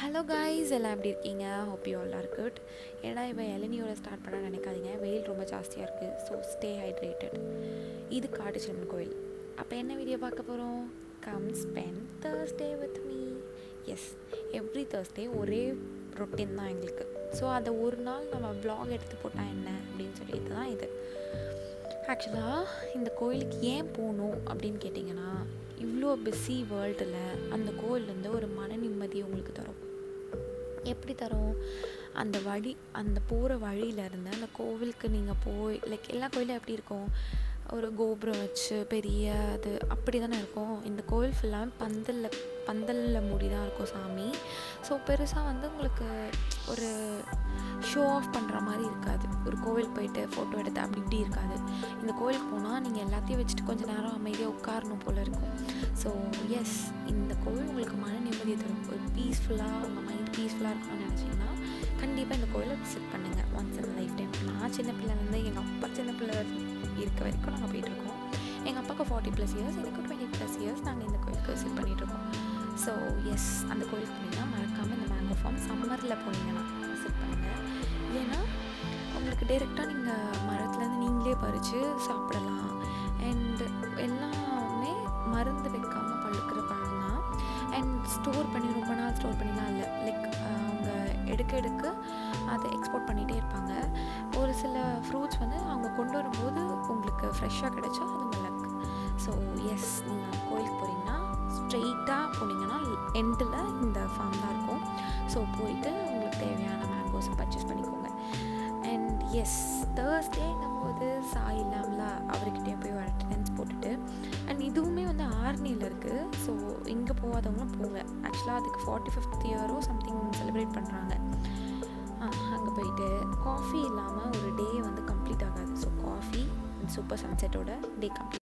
Hello guys, எல்லாம் எப்படி இருக்கீங்க? Hope you all are good. ஏன்னா இப்போ இளநியோட ஸ்டார்ட் பண்ண நினைக்காதீங்க, வெயில் ரொம்ப ஜாஸ்தியாக இருக்குது. So stay hydrated. இது காட்டுச்சிலம்பன் கோயில். அப்போ என்ன வீடியோ பார்க்க போகிறோம்? Come spend Thursday with me. Yes, every Thursday ஒரே ரொட்டீன் தான் எங்களுக்கு. ஸோ அதை ஒரு நாள் நம்ம வ்ளாக் எடுத்து போட்டால் என்ன அப்படின்னு சொல்லிட்டு தான் இது. ஆக்சுவலாக இந்த கோயிலுக்கு ஏன் போகணும் அப்படின்னு கேட்டிங்கன்னா, இவ்வளோ பிஸி வேர்ல்டில் அந்த கோயில் வந்து ஒரு மன நிம்மதி உங்களுக்கு தரும். எப்படி தரும்? அந்த போகிற வழியிலேருந்து அந்த கோவிலுக்கு நீங்கள் போய் எல்லா கோயிலும் எப்படி இருக்கும்? ஒரு கோபுரம் வச்சு பெரிய அது அப்படி தானே இருக்கும். இந்த கோவில் ஃபுல்லாக பந்தலில் மூடி தான் இருக்கும் சாமி. ஸோ பெருசாக வந்து உங்களுக்கு ஒரு ஷோ ஆஃப் பண்ணுற மாதிரி இருக்காது. ஒரு கோவில் போயிட்டு ஃபோட்டோ எடுத்து அப்படி இப்படி இருக்காது. இந்த கோவிலுக்கு போனால் நீங்கள் எல்லாத்தையும் வச்சுட்டு கொஞ்சம் நேரம் அமைதியாக உட்காரணும் போல் இருக்கும். ஸோ எஸ், இந்த கோவில் உங்களுக்கு மன நிம்மதியை தரும். ஒரு பீஸ்ஃபுல்லாக உங்கள் மைண்ட் பீஸ்ஃபுல்லாக இருக்கணும்னு நினச்சிங்கன்னா கண்டிப்பாக இந்த கோயிலை விசிட் பண்ணுங்கள். Once in life time. நான் சின்ன பிள்ளைலேருந்து எங்கள் அப்பா சின்ன பிள்ளை இருக்க வரைக்கும் நாங்கள் போயிட்டுருக்கோம். எங்கள் அப்பாவுக்கு 40+ இயர்ஸ், எனக்கு 20+ இயர்ஸ். நாங்கள் இந்த கோயிலுக்கு விசிட் பண்ணிகிட்ருக்கோம். ஸோ எஸ், அந்த கோயிலுக்கு போனீங்கன்னா மறக்காமல் இந்த மேங்கோ ஃபார்ம் சம்மரில் போனீங்கன்னா விசிட் பண்ணுங்கள். ஏன்னா உங்களுக்கு டைரெக்டாக நீங்கள் மரத்துலேருந்து நீங்களே பறித்து சாப்பிடலாம். அண்ட் எல்லாமே மருந்து வைக்காமல் பழுக்கிற பழம் தான். அண்ட் ஸ்டோர் பண்ணி ரொம்ப நாள் ஸ்டோர் பண்ணிலாம் இல்லை. அவங்க எடுக்க அதை எக்ஸ்போர்ட் பண்ணிகிட்டே இருப்பாங்க. ஒரு சில ஃப்ரூட்ஸ் வந்து அவங்க கொண்டு வரும்போது உங்களுக்கு ஃப்ரெஷ்ஷாக கிடைச்சா அது உங்களுக்கு. ஸோ எஸ், நீங்கள் கோயிலுக்கு போகிறீங்கன்னா ஸ்ட்ரெயிட்டாக போனீங்கன்னா எண்டில் இந்த ஃபார்ம் தான் இருக்கும். ஸோ போயிட்டு உங்களுக்கு தேவையான மேங்கோஸை பர்ச்சேஸ் பண்ணிக்கோங்க. அண்ட் எஸ், தேர்ஸ்டேங்கும் போது சாய் இல்லாமல அவர்கிட்டே போய் ஒரு அட்டெண்டன்ஸ் போட்டுட்டு, அண்ட் இதுவுமே வந்து ஆர்னியில் இருக்குது. ஸோ இங்கே போகாதவங்களும் போங்க. ஆக்சுவலாக அதுக்கு 45th இயரோ சம்திங் செலிப்ரேட் பண்ணுறாங்க. அங்கே போயிட்டு காஃபி இல்லாமல் ஒரு டே வந்து கம்ப்ளீட் ஆகாது. ஸோ காஃபி அண்ட் சூப்பர் சன்செட்டோட டே கம்ப்ளீட்.